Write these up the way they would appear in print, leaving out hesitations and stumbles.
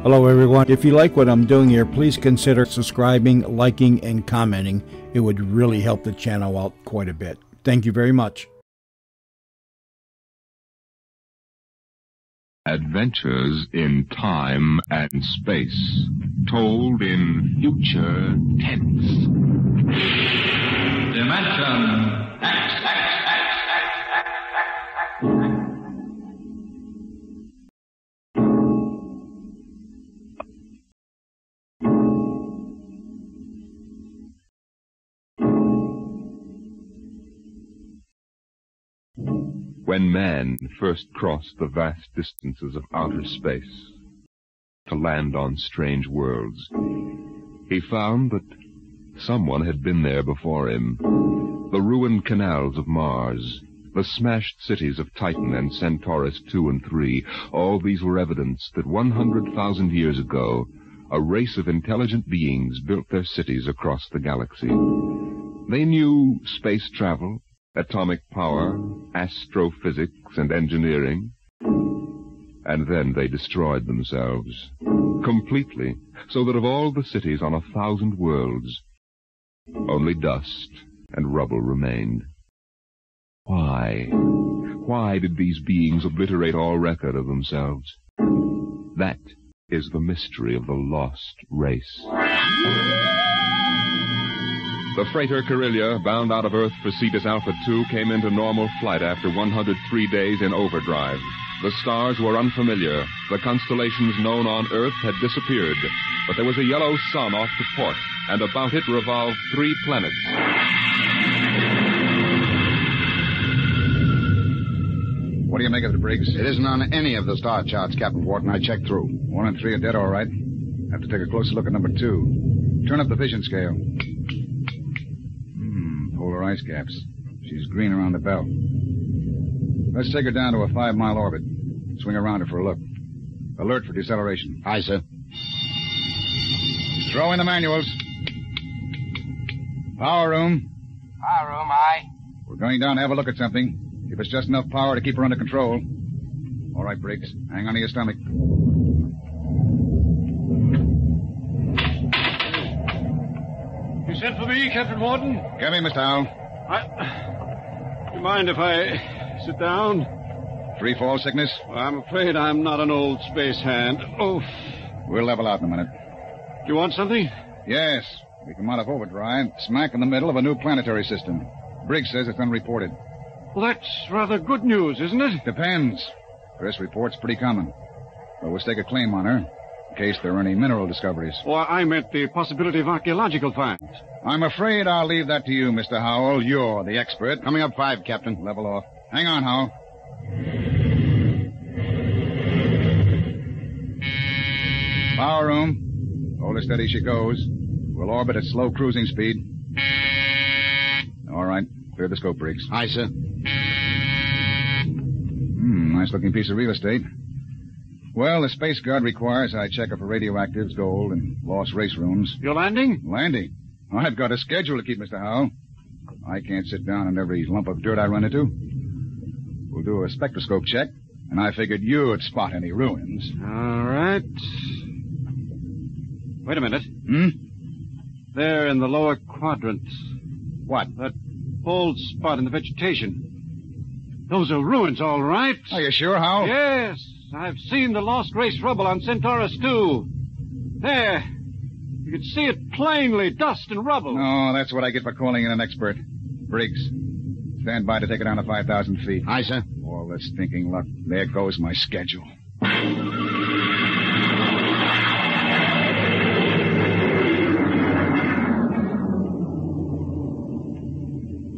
Hello, everyone. If you like what I'm doing here, please consider subscribing, liking, and commenting. It would really help the channel out quite a bit. Thank you very much. Adventures in time and space, told in future tense. Dimension X. When man first crossed the vast distances of outer space to land on strange worlds, he found that someone had been there before him. The ruined canals of Mars, the smashed cities of Titan and Centaurus II and III, all these were evidence that 100,000 years ago, a race of intelligent beings built their cities across the galaxy. They knew space travel, atomic power, astrophysics, and engineering. And then they destroyed themselves completely, so that of all the cities on 1,000 worlds, only dust and rubble remained. Why? Why did these beings obliterate all record of themselves? That is the mystery of the lost race. The freighter Carillia, bound out of Earth for Cetus Alpha 2, came into normal flight after 103 days in overdrive. The stars were unfamiliar. The constellations known on Earth had disappeared. But there was a yellow sun off to port, and about it revolved 3 planets. What do you make of it, Briggs? It isn't on any of the star charts, Captain Wharton. I checked through. 1 and 3 are dead, all right. Have to take a closer look at number 2. Turn up the vision scale. Polar ice caps. She's green around the belt. Let's take her down to a 5-mile orbit. Swing around her for a look. Alert for deceleration. Aye, sir. Throw in the manuals. Power room. Power room, aye. We're going down to have a look at something. Give us just enough power to keep her under control. All right, Briggs. Hang on to your stomach. You sent for me, Captain Wharton? Come in, Mr. Howell. You mind if I sit down? Free fall sickness? Well, I'm afraid I'm not an old space hand. Oh. We'll level out in a minute. Do you want something? Yes. We come out of overdrive, smack in the middle of a new planetary system. Briggs says it's unreported. Well, that's rather good news, isn't it? Depends. Chris reports pretty common. But we'll stake a claim on her, in case there are any mineral discoveries. Well, I meant the possibility of archaeological finds. I'm afraid I'll leave that to you, Mr. Howell. You're the expert. Coming up 5, Captain. Level off. Hang on, Howell. Power room. Hold her steady she goes. We'll orbit at slow cruising speed. All right. Clear the scope, Briggs. Aye, sir. Nice-looking piece of real estate. Well, the Space Guard requires I check her for radioactives, gold, and lost race runes. You're landing? Landing? I've got a schedule to keep, Mr. Howell. I can't sit down on every lump of dirt I run into. We'll do a spectroscope check, and I figured you'd spot any ruins. All right. Wait a minute. There in the lower quadrant. What? That bald spot in the vegetation. Those are ruins, all right. Are you sure, Howell? Yes. I've seen the lost race rubble on Centaurus II. There. You can see it plainly, dust and rubble. No, that's what I get for calling in an expert. Briggs, stand by to take it down to 5,000 feet. Aye, sir. All this stinking luck. There goes my schedule.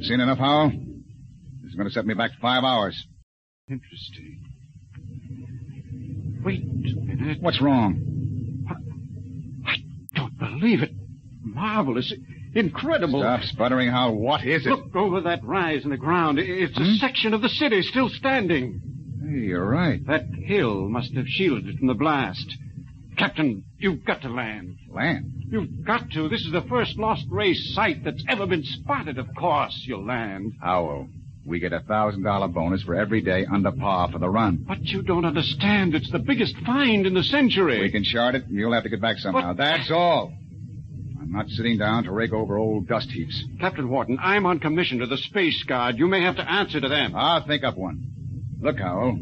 Seen enough, Howell? This is going to set me back 5 hours. Interesting. Wait a minute. What's wrong? I don't believe it. Marvelous. Incredible. Stop sputtering, Howell. What is it? Look over that rise in the ground. It's a section of the city still standing. Hey, you're right. That hill must have shielded it from the blast. Captain, you've got to land. Land? You've got to. This is the first lost race site that's ever been spotted. Of course you'll land. Howell, we get a $1,000 bonus for every day under par for the run. But you don't understand. It's the biggest find in the century. We can chart it, and you'll have to get back somehow. But... That's all. I'm not sitting down to rake over old dust heaps. Captain Wharton, I'm on commission to the Space Guard. You may have to answer to them. I'll think up one. Look, Howell,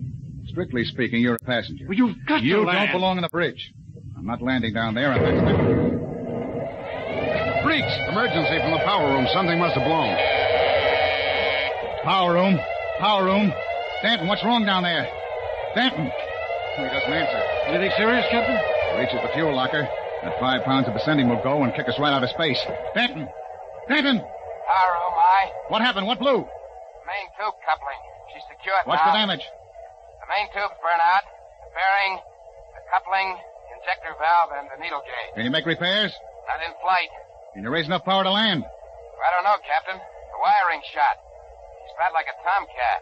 strictly speaking, you're a passenger. Well, you've got You to land. don't belong on the bridge. I'm not landing down there unless... Freaks! Emergency from the power room. Something must have blown. Power room. Power room. Stanton, what's wrong down there? Stanton. He doesn't answer. Anything serious, Captain? Reaches the fuel locker. That 5 pounds of ascending will go and kick us right out of space. Stanton! Stanton! Power room, aye. What happened? What blew? Main tube coupling. She's secured What's now. the damage? The main tube's burnt out. The bearing, the coupling, injector valve, and the needle gauge. Can you make repairs? Not in flight. Can you raise enough power to land? I don't know, Captain. The wiring's shot. She's fat like a tomcat.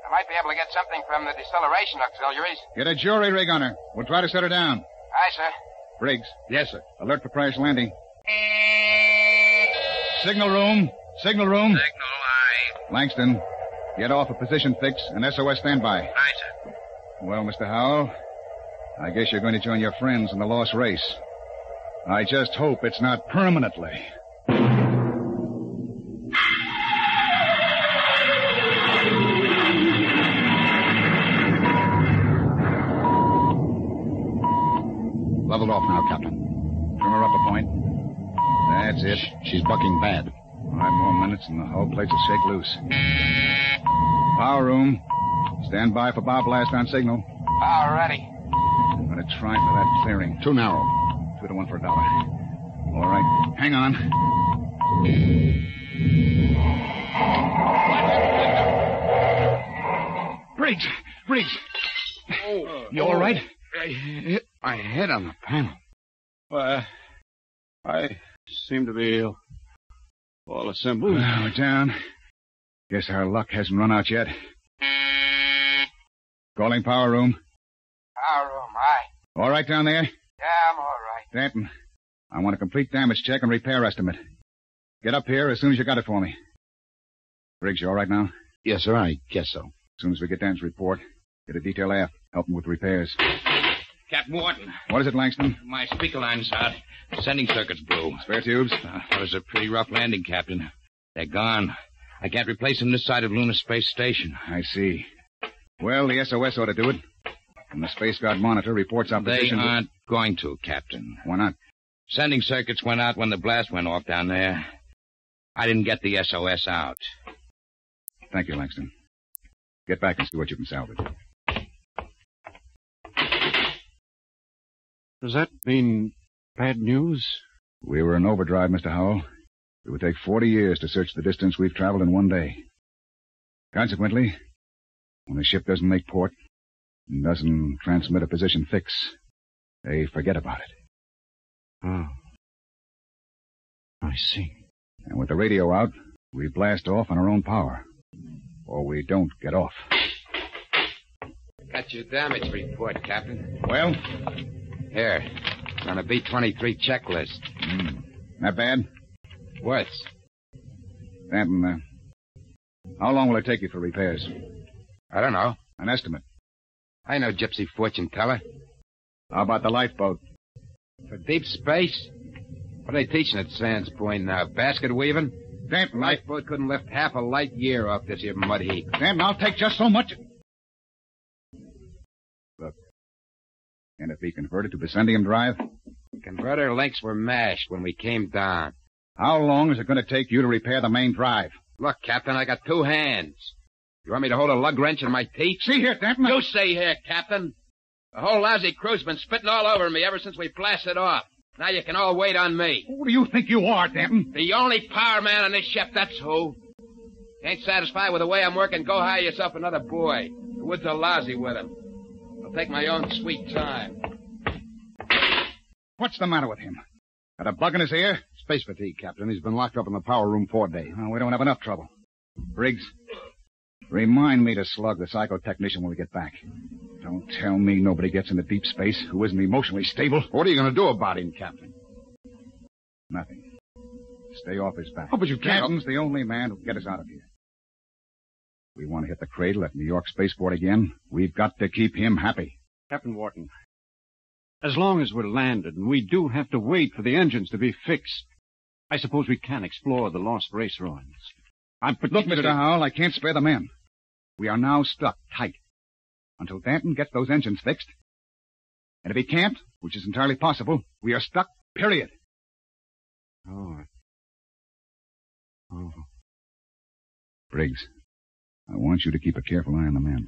I might be able to get something from the deceleration auxiliaries. Get a jury rig on her. We'll try to set her down. Aye, sir. Briggs. Yes, sir. Alert for crash landing. Signal room. Signal room. Signal, aye. Langston, get off a position fix and SOS standby. Aye, sir. Well, Mr. Howell, I guess you're going to join your friends in the lost race. I just hope it's not permanently. Leveled off now, Captain. Trim her up a point. That's it. She's bucking bad. 5 more minutes and the whole place will shake loose. Power room. Stand by for bow blast on signal. Power ready. I'm going to try for that clearing. Too narrow. 2 to 1 for $1. All right. Hang on. Briggs! Briggs! You all right? I hit my head on the panel. Well, I seem to be all assembled. We're down. Guess our luck hasn't run out yet. Calling power room. Power room, aye. All right down there? Yeah, I'm all right. Stanton, I want a complete damage check and repair estimate. Get up here as soon as you got it for me. Briggs, you all right now? Yes, sir. I guess so. As soon as we get Dan's report, get a detail aft. Help him with repairs. Captain Wharton, What is it, Langston? my speaker line's out. Sending circuits blew. Spare tubes? That was a pretty rough landing, Captain. They're gone. I can't replace them this side of Lunar Space Station. I see. Well, the SOS ought to do it. And the Space Guard monitor reports our They position. aren't going to, Captain. Why not? Sending circuits went out when the blast went off down there. I didn't get the SOS out. Thank you, Langston. Get back and see what you can salvage. Does that mean bad news? We were in overdrive, Mr. Howell. It would take 40 years to search the distance we've traveled in one day. Consequently, when a ship doesn't make port and doesn't transmit a position fix, they forget about it. Oh. I see. And with the radio out, we blast off on our own power. Or we don't get off. Got your damage report, Captain. Well? Here. It's on a B-23 checklist. Not bad? Worse. Stanton, how long will it take you for repairs? I don't know. An estimate. I know Gypsy fortune teller. How about the lifeboat? For deep space? What are they teaching at Sands Point now? Basket weaving? Stanton, Lifeboat couldn't lift half a light year off this here mud heap. Stanton, I'll take just so much. Look. Can it be converted to Bessendium drive? Converter links were mashed when we came down. How long is it going to take you to repair the main drive? Look, Captain, I got 2 hands. You want me to hold a lug wrench in my teeth? See here, Stanton. You see here, Captain. The whole lousy crew's been spitting all over me ever since we blasted off. Now you can all wait on me. Who do you think you are, Stanton? The only power man on this ship, that's who. Ain't satisfied with the way I'm working, go hire yourself another boy. The woods are lousy with him. I'll take my own sweet time. What's the matter with him? Got a bug in his ear? Space fatigue, Captain. He's been locked up in the power room 4 days. Oh, we don't have enough trouble. Briggs, remind me to slug the psychotechnician when we get back. Don't tell me nobody gets into deep space who isn't emotionally stable. What are you going to do about him, Captain? Nothing. Stay off his back. Oh, but you can't. Captain's the only man who can get us out of here. we want to hit the cradle at New York Spaceport again, we've got to keep him happy. Captain Wharton, as long as we're landed and we do have to wait for the engines to be fixed, I suppose we can explore the lost race ruins. Look, Mr. Howell, I can't spare the men. We are now stuck tight until Danton gets those engines fixed. And if he can't, which is entirely possible, we are stuck, period. Oh. Briggs, I want you to keep a careful eye on the men.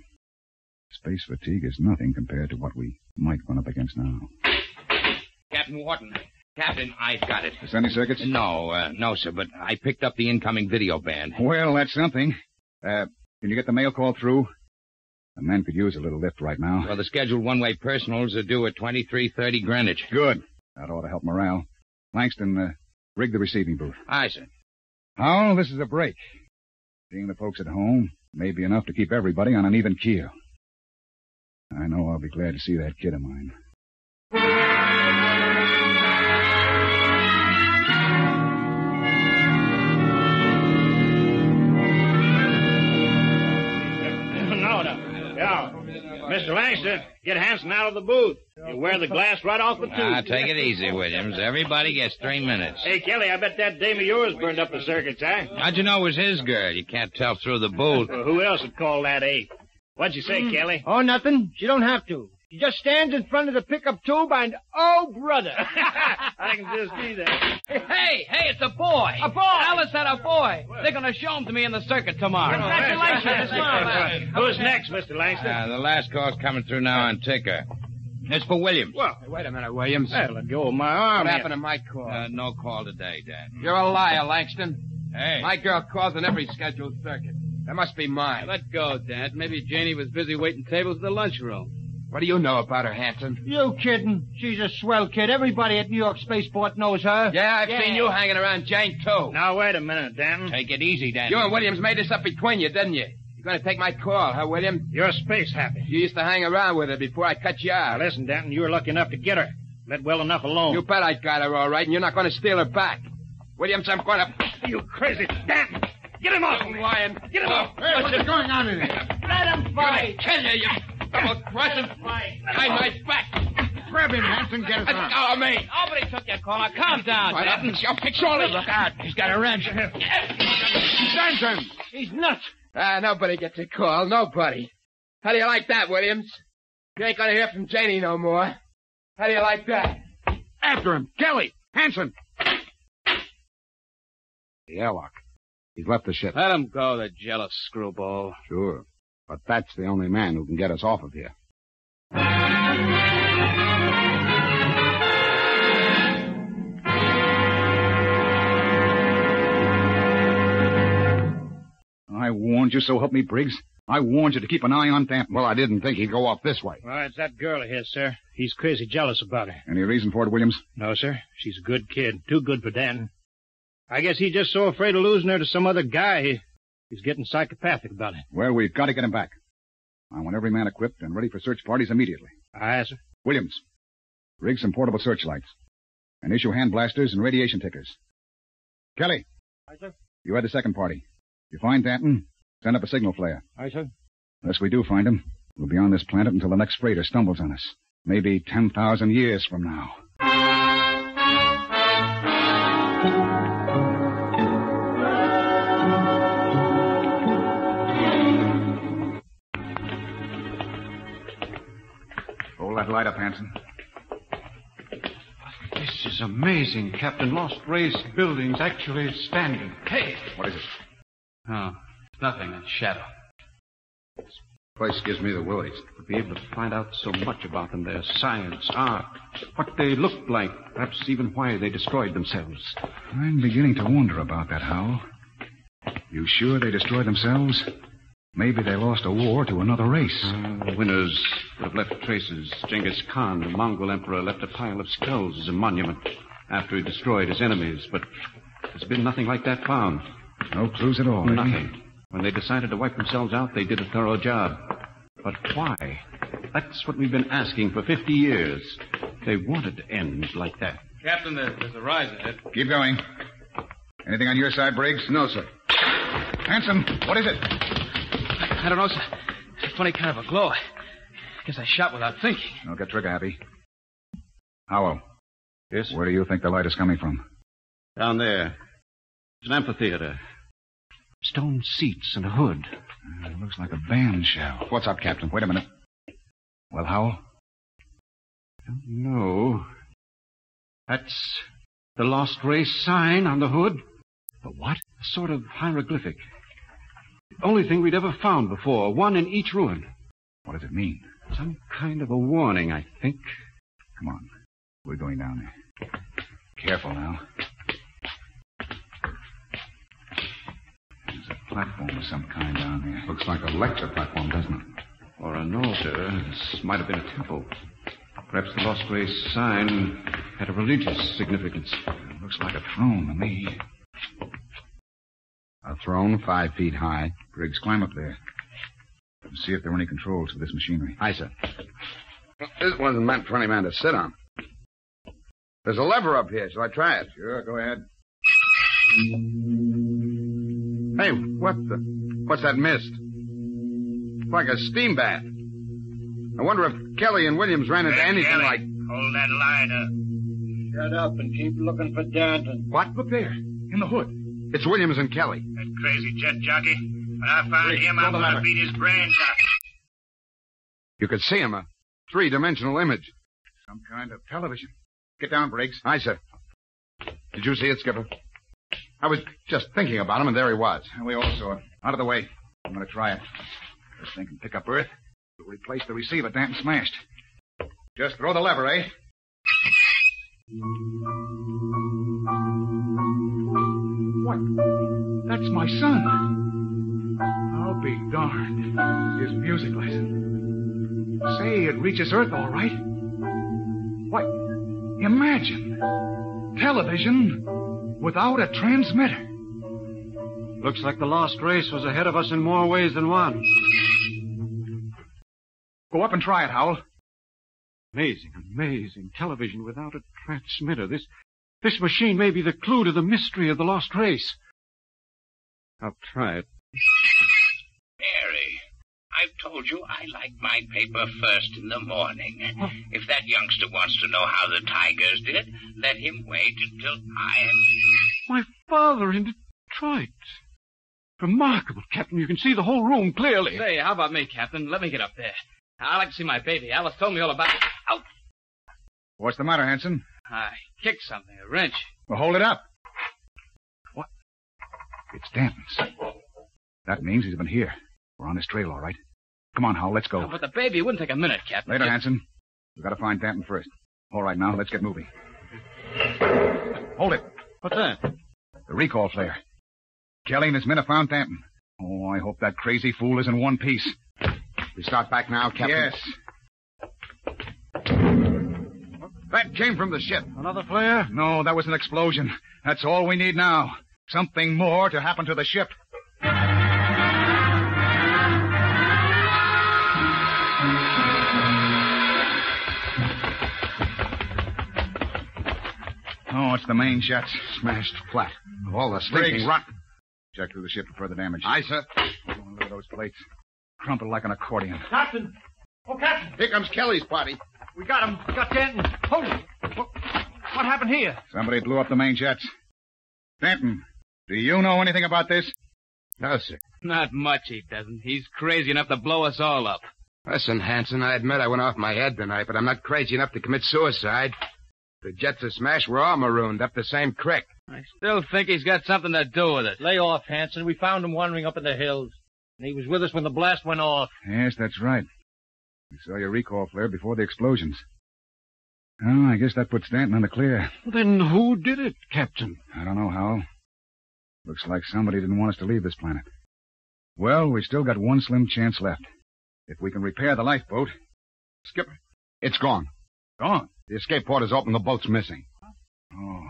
Space fatigue is nothing compared to what we might run up against now. Captain Wharton. Captain, I've got it. Is there any circuits? No, sir, but I picked up the incoming video band. Well, that's something. Can you get the mail call through? The men could use a little lift right now. Well, the scheduled one-way personals are due at 23:30 Greenwich. Good. That ought to help morale. Langston, rig the receiving booth. Aye, sir. Howell, this is a break. Seeing the folks at home may be enough to keep everybody on an even keel. I know I'll be glad to see that kid of mine. Mr. Langston, get Hanson out of the booth. You wear the glass right off the tube. Take it easy, Williams. Everybody gets 3 minutes. Hey, Kelly, I bet that dame of yours burned up the circuits, huh? How'd you know it was his girl? You can't tell through the booth. Well, who else would call that eight? What'd you say, Kelly? Oh, nothing. She don't have to. She just stands in front of the pickup tube and, oh, brother. I can just see that. Hey, it's a boy. A boy. Alice said a boy. They're going to show him to me in the circuit tomorrow. Congratulations. Who's next, Mr. Langston? The last call's coming through now on ticker. It's for Williams. Well, wait a minute, Williams. Hey, let go of my arm. What happened to my call? No call today, Dad. You're a liar, Langston. Hey. My girl calls on every scheduled circuit. That must be mine. Let go, Dad. Maybe Janie was busy waiting tables in the lunchroom. What do you know about her, Hanson? You kidding? She's a swell kid. Everybody at New York Spaceport knows her. Yeah, I've seen you hanging around Jane, too. Now, wait a minute, Danton. Take it easy, Danton. You and Williams made this up between you, didn't you? You're going to take my call, huh, William? You're space happy. You used to hang around with her before I cut you out. Now, listen, Danton, you were lucky enough to get her. Let well enough alone. You bet I got her all right, and you're not going to steal her back. Williams, I'm going to... You crazy. Danton, get him off. You lying. Get him off. Hey, what's going on in here? Let him fight. I tell you, double-crossing. Behind my back. Grab him, Hanson. Get us Let out. go of me. Nobody took your caller. Calm down, Dad. I'll fix all this. Look out. He's got a wrench. Hanson! He's nuts. Nobody gets a call. Nobody. How do you like that, Williams? You ain't going to hear from Janie no more. How do you like that? After him. Kelly! Hanson! The airlock. He's left the ship. Let him go, the jealous screwball. Sure. But that's the only man who can get us off of here. I warned you, so help me, Briggs. I warned you to keep an eye on Danton. Well, I didn't think he'd go off this way. Well, it's that girl of his, sir. He's crazy jealous about her. Any reason for it, Williams? No, sir. She's a good kid. Too good for Danton. I guess he's just so afraid of losing her to some other guy, he's getting psychopathic about it. Well, we've got to get him back. I want every man equipped and ready for search parties immediately. Aye, sir. Williams, rig some portable searchlights. And issue hand blasters and radiation tickers. Kelly. Aye, sir. You had the second party. If you find Danton, send up a signal flare. Aye, sir. Unless we do find him, we'll be on this planet until the next freighter stumbles on us. Maybe 10,000 years from now. Hold that light up, Hanson. This is amazing, Captain. Lost Race buildings actually standing. Hey. What is it? Oh, it's nothing. A shadow. This place gives me the willies. To be able to find out so much about them, their science, art, what they looked like, perhaps even why they destroyed themselves. I'm beginning to wonder about that, Howell. You sure they destroyed themselves? Maybe they lost a war to another race. The winners would have left traces. Genghis Khan, the Mongol emperor, left a pile of skulls as a monument after he destroyed his enemies, but there's been nothing like that found. No clues at all. Nothing. When they decided to wipe themselves out, they did a thorough job. But why? That's what we've been asking for 50 years. They wanted to end like that. Captain, there's a rise ahead. Keep going. Anything on your side, Briggs? No, sir. Hanson, what is it? I don't know, sir. It's a funny kind of a glow. I guess I shot without thinking. Don't get trigger happy. Howell. Yes? Where do you think the light is coming from? Down there. It's an amphitheater. Stone seats and a hood. It looks like a band shell. What's up, Captain? Wait a minute. Well, Howell? No. That's the Lost Race sign on the hood. The what? A sort of hieroglyphic. The only thing we'd ever found before. One in each ruin. What does it mean? Some kind of a warning, I think. Come on. We're going down there. Careful now. There's a platform of some kind down there. Looks like a lecture platform, doesn't it? Or an altar. This might have been a temple. Perhaps the Lost Race sign had a religious significance. It looks like a throne to me. A throne 5 feet high. Briggs, climb up there. And see if there are any controls for this machinery. Aye, sir. This wasn't meant for any man to sit on. There's a lever up here. Shall I try it? Sure, go ahead. Hey, what's that mist? It's like a steam bath. I wonder if Kelly and Williams ran into anything Kelly, like... hold that line up. Shut up and keep looking for Danton. What? Look there, in the hood. It's Williams and Kelly. That crazy jet jockey. When I find him, I'm going to beat his brains out. You could see him, a 3-dimensional image. Some kind of television. Get down, Briggs. Aye, sir. Did you see it, Skipper? I was just thinking about him, and there he was. We all saw it. Out of the way. I'm going to try it. This thing can pick up Earth. It'll replace the receiver Danton smashed. Just throw the lever, eh? What? That's my son. I'll be darned. His music lesson. Say, it reaches Earth all right. What? Imagine. Television without a transmitter. Looks like the Lost Race was ahead of us in more ways than one. Go up and try it, Howell. Amazing, amazing. Television without a transmitter. This machine may be the clue to the mystery of the Lost Race. I'll try it. Mary, I've told you I like my paper first in the morning. If that youngster wants to know how the Tigers did, let him wait until My father in Detroit. Remarkable, Captain. You can see the whole room clearly. Say, how about me, Captain? Let me get up there. I'd like to see my baby. Alice told me all about it. Out! What's the matter, Hanson? I kicked something, a wrench. Well, hold it up. What? It's Danton's. That means he's been here. We're on his trail, all right. Come on, Howell, let's go. But the baby wouldn't take a minute, Captain. Later, Hanson. We've got to find Danton first. All right, now, let's get moving. Hold it. What's that? The recall flare. Kelly and his men have found Danton. Oh, I hope that crazy fool is in one piece. We start back now, Captain? Yes. That came from the ship. Another flare? No, that was an explosion. That's all we need now. Something more to happen to the ship. Oh, it's the main jets. Smashed flat. All the stinking rot. Check through the ship for further damage. Aye, sir. Oh, look at those plates. Crumpled like an accordion. Captain! Oh, Captain! Here comes Kelly's party. We got him. We got Danton. Hold it. What happened here? Somebody blew up the main jets. Danton, do you know anything about this? No, sir. Not much he doesn't. He's crazy enough to blow us all up. Listen, Hanson, I admit I went off my head tonight, but I'm not crazy enough to commit suicide. The jets are smashed. We're all marooned up the same creek. I still think he's got something to do with it. Lay off, Hanson. We found him wandering up in the hills. And he was with us when the blast went off. Yes, that's right. We saw your recall flare before the explosions. Oh, I guess that puts Danton in the clear. Then who did it, Captain? I don't know, Howell. Looks like somebody didn't want us to leave this planet. Well, we've still got one slim chance left. If we can repair the lifeboat... Skipper, it's gone. Gone? The escape port is open. The boat's missing. Oh,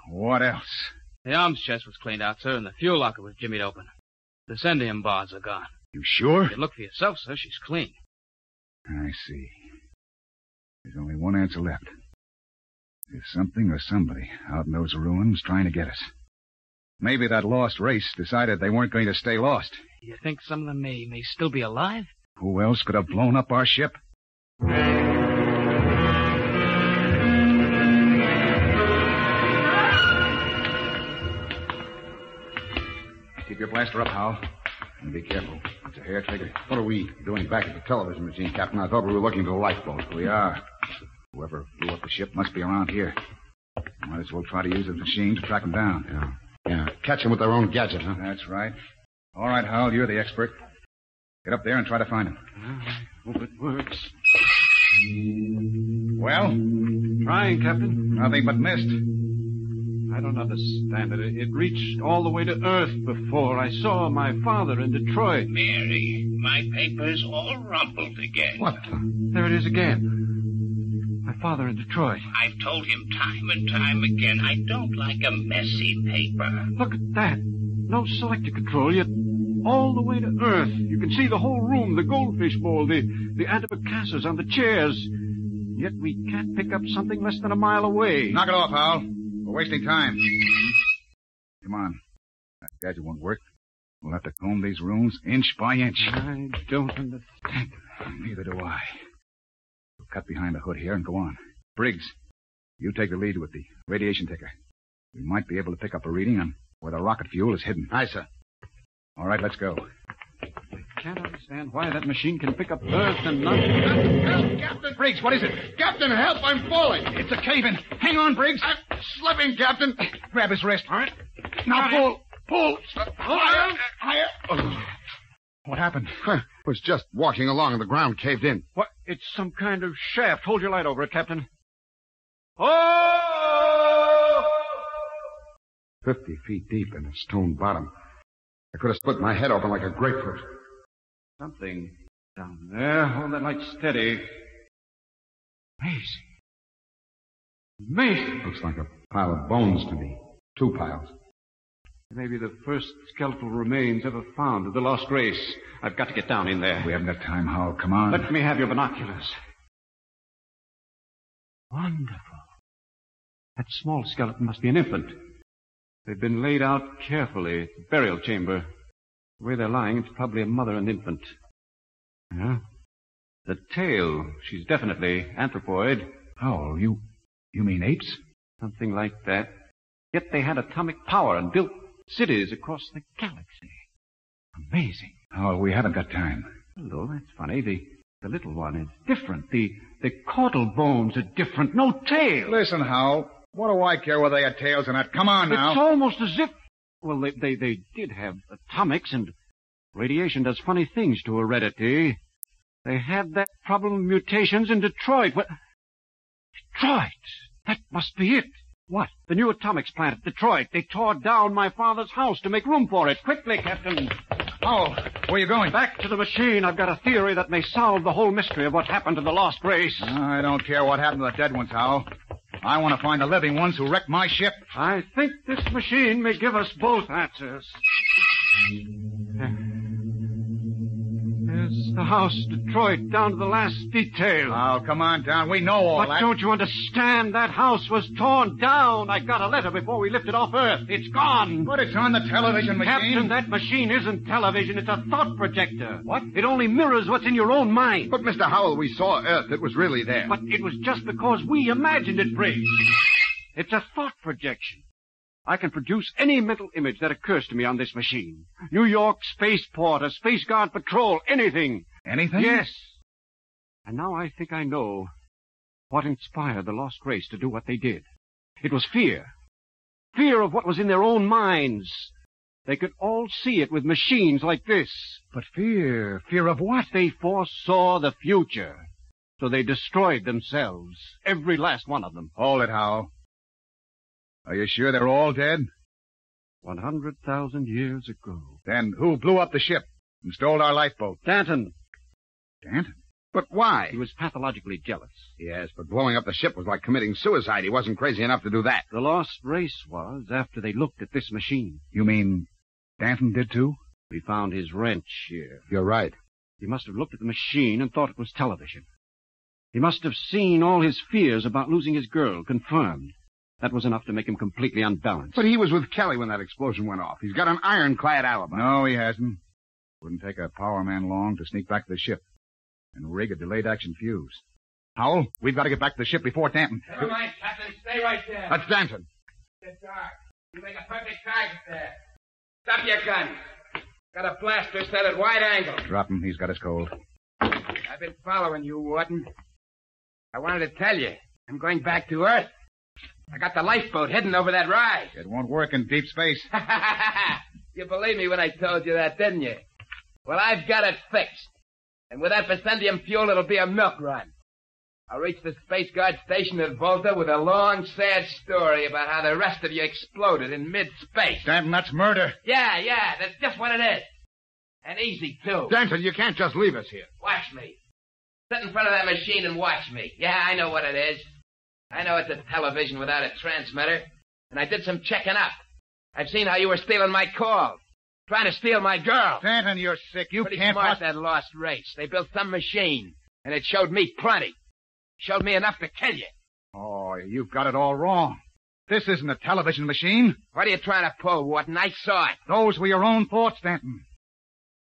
what else? The arms chest was cleaned out, sir, and the fuel locker was jimmied open. The sending bars are gone. You sure? You can look for yourself, sir. She's clean. I see. There's only one answer left. There's something or somebody out in those ruins trying to get us. Maybe that lost race decided they weren't going to stay lost. You think some of them may still be alive? Who else could have blown up our ship? Keep your blaster up, Hal. And be careful. It's a hair trigger. What are we doing back at the television machine, Captain? I thought we were looking for the lifeboat. We are. Whoever blew up the ship must be around here. Might as well try to use the machine to track them down. Yeah. Catch them with their own gadget, huh? That's right. All right, Hal, you're the expert. Get up there and try to find them. Hope it works. Well? Trying, Captain. Nothing but mist. I don't understand it. It reached all the way to Earth before. I saw my father in Detroit. Mary, my paper's all rumpled again. What? There it is again. My father in Detroit. I've told him time and time again I don't like a messy paper. Look at that. No selector control, yet all the way to Earth. You can see the whole room, the goldfish bowl, the antimacassars on the chairs. Yet we can't pick up something less than a mile away. Knock it off, Hal. We're wasting time. Come on. That gadget won't work. We'll have to comb these rooms inch by inch. I don't understand. Neither do I. We'll cut behind the hood here and go on. Briggs, you take the lead with the radiation taker. We might be able to pick up a reading on where the rocket fuel is hidden. Aye, sir. All right, let's go. I can't understand why that machine can pick up Earth and not... Help, Captain! Briggs, what is it? Captain, help! I'm falling! It's a cave-in. Hang on, Briggs. I'm slipping, Captain. Grab his wrist. All right. Now pull. Pull. Higher! Higher! Oh. What happened? Was just walking along and the ground caved in. What? It's some kind of shaft. Hold your light over it, Captain. Oh! 50 feet deep in a stone bottom. I could have split my head open like a grapefruit. Something down there. Hold that light steady. Amazing. Looks like a pile of bones to me. 2 piles. Maybe the first skeletal remains ever found of the lost race. I've got to get down in there. We haven't got time, Hal. Come on. Let me have your binoculars. Wonderful. That small skeleton must be an infant. They've been laid out carefully. It's a burial chamber. The way they're lying, it's probably a mother and infant. Yeah. The tail, she's definitely anthropoid. Oh, you mean apes? Something like that. Yet they had atomic power and built cities across the galaxy. Amazing. Oh, we haven't got time. Hello, that's funny. The little one is different. The caudal bones are different. No tail. Listen, Hal. What do I care whether they had tails or not? Come on now. It's almost as if... Well, they did have atomics, and radiation does funny things to heredity. They had that problem of mutations in Detroit. What? Detroit! That must be it. What? The new atomics plant at Detroit. They tore down my father's house to make room for it. Quickly, Captain. Oh, where are you going? Back to the machine. I've got a theory that may solve the whole mystery of what happened to the lost race. I don't care what happened to the dead ones, Hal. I want to find the living ones who wrecked my ship. I think this machine may give us both answers. There's the house, Detroit, down to the last detail. Oh, come on down. We know all that. But don't you understand? That house was torn down. I got a letter before we lifted off Earth. It's gone. But it's on the television machine. Captain, that machine isn't television. It's a thought projector. What? It only mirrors what's in your own mind. But, Mr. Howell, we saw Earth. It was really there. But it was just because we imagined it, Briggs. It's a thought projection. I can produce any mental image that occurs to me on this machine. New York spaceport, a Space Guard patrol, anything. Anything? Yes. And now I think I know what inspired the lost race to do what they did. It was fear. Fear of what was in their own minds. They could all see it with machines like this. But fear? Fear of what? They foresaw the future. So they destroyed themselves. Every last one of them. Hold it, Hal. Are you sure they're all dead? 100,000 years ago. Then who blew up the ship and stole our lifeboat? Danton. Danton? But why? He was pathologically jealous. Yes, but blowing up the ship was like committing suicide. He wasn't crazy enough to do that. The lost race was after they looked at this machine. You mean Danton did too? We found his wrench here. You're right. He must have looked at the machine and thought it was television. He must have seen all his fears about losing his girl confirmed. That was enough to make him completely unbalanced. But he was with Kelly when that explosion went off. He's got an ironclad alibi. No, he hasn't. Wouldn't take a power man long to sneak back to the ship and rig a delayed action fuse. Howell, we've got to get back to the ship before Danton. Never mind, Captain. Stay right there. That's Danton. It's dark. You make a perfect target there. Stop your guns. Got a blaster set at wide angle. Drop him. He's got us cold. I've been following you, Wharton. I wanted to tell you. I'm going back to Earth. I got the lifeboat heading over that rise. It won't work in deep space. You believed me when I told you that, didn't you? Well, I've got it fixed. And with that Vicendium fuel, it'll be a milk run. I'll reach the Space Guard station at Volta with a long, sad story about how the rest of you exploded in mid-space. Danton, that's murder. Yeah, that's just what it is. And easy, too. Danton, you can't just leave us here. Watch me. Sit in front of that machine and watch me. Yeah, I know what it is. I know it's a television without a transmitter. And I did some checking up. I've seen how you were stealing my calls. Trying to steal my girl. Danton, you're sick. You Pretty can't... smart, that lost race. They built some machine. And it showed me plenty. Showed me enough to kill you. Oh, you've got it all wrong. This isn't a television machine. What are you trying to pull, Wharton? I saw it. Those were your own thoughts, Danton.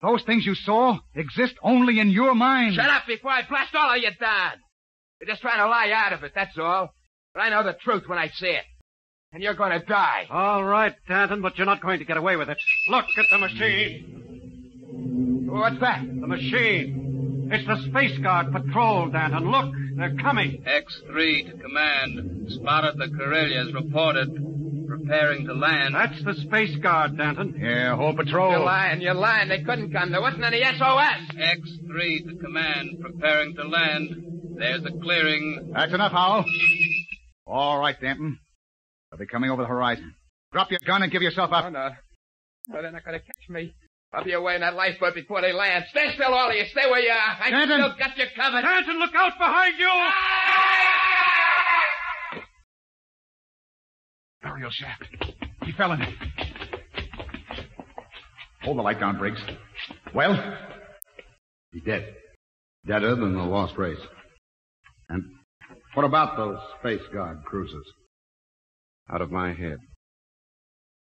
Those things you saw exist only in your mind. Shut up before I blast all of you down. You're just trying to lie out of it, that's all. But I know the truth when I see it. And you're going to die. All right, Danton, but you're not going to get away with it. Look at the machine. What's that? The machine. It's the Space Guard patrol, Danton. Look, they're coming. X3 to command. Spotted the Corellias. Reported. Preparing to land. That's the Space Guard, Danton. Yeah, whole patrol. You're lying. They couldn't come. There wasn't any SOS. X3 to command. Preparing to land. There's a clearing. That's enough, Howell. All right, Danton. They'll be coming over the horizon. Drop your gun and give yourself up. Oh, no. No, they're not going to catch me. I'll be away in that lifeboat before they land. Stay still, all of you. Stay where you are. I Danton! still got you covered. Danton, look out behind you! Burial shaft. He fell in it. Hold the light down, Briggs. Well? He's dead. Deader than the lost race. And what about those Space Guard cruisers? Out of my head.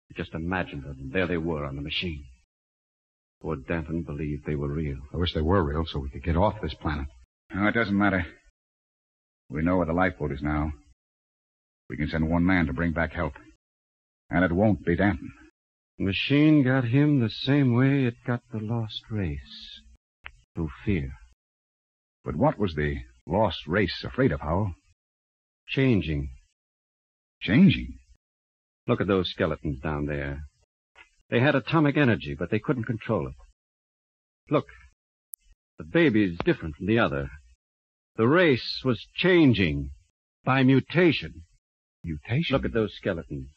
I just imagined them. There they were on the machine. Poor Danton believed they were real. I wish they were real so we could get off this planet. No, it doesn't matter. We know where the lifeboat is now. We can send one man to bring back help. And it won't be Danton. The machine got him the same way it got the lost race. Through fear. But what was the lost race afraid of, Howell? Changing. Changing? Look at those skeletons down there. They had atomic energy, but they couldn't control it. Look, the baby's different from the other. The race was changing by mutation. Mutation? Look at those skeletons.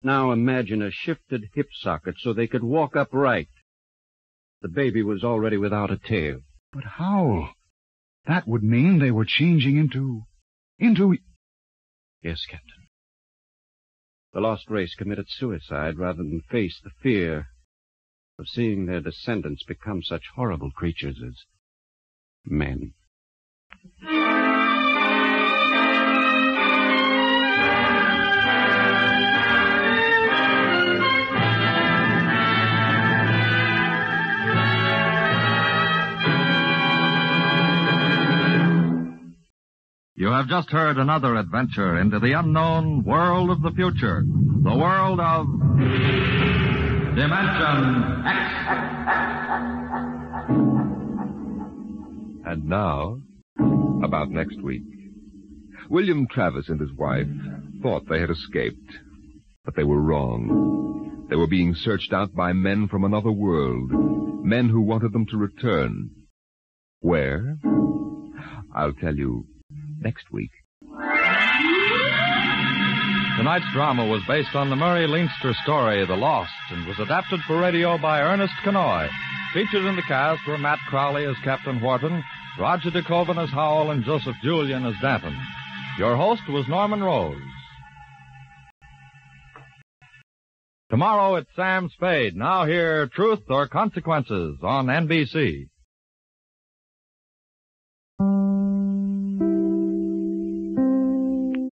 Now imagine a shifted hip socket so they could walk upright. The baby was already without a tail. But how? That would mean they were changing into... Yes, Captain. The lost race committed suicide rather than face the fear of seeing their descendants become such horrible creatures as men. You have just heard another adventure into the unknown world of the future, the world of Dimension X. And now, about next week. William Travis and his wife thought they had escaped, but they were wrong. They were being searched out by men from another world, men who wanted them to return. Where? I'll tell you next week. Tonight's drama was based on the Murray Leinster story, The Lost, and was adapted for radio by Ernest Kenoy. Featured in the cast were Matt Crowley as Captain Wharton, Roger DeKoven as Howell, and Joseph Julian as Danton. Your host was Norman Rose. Tomorrow it's Sam Spade. Now hear Truth or Consequences on NBC.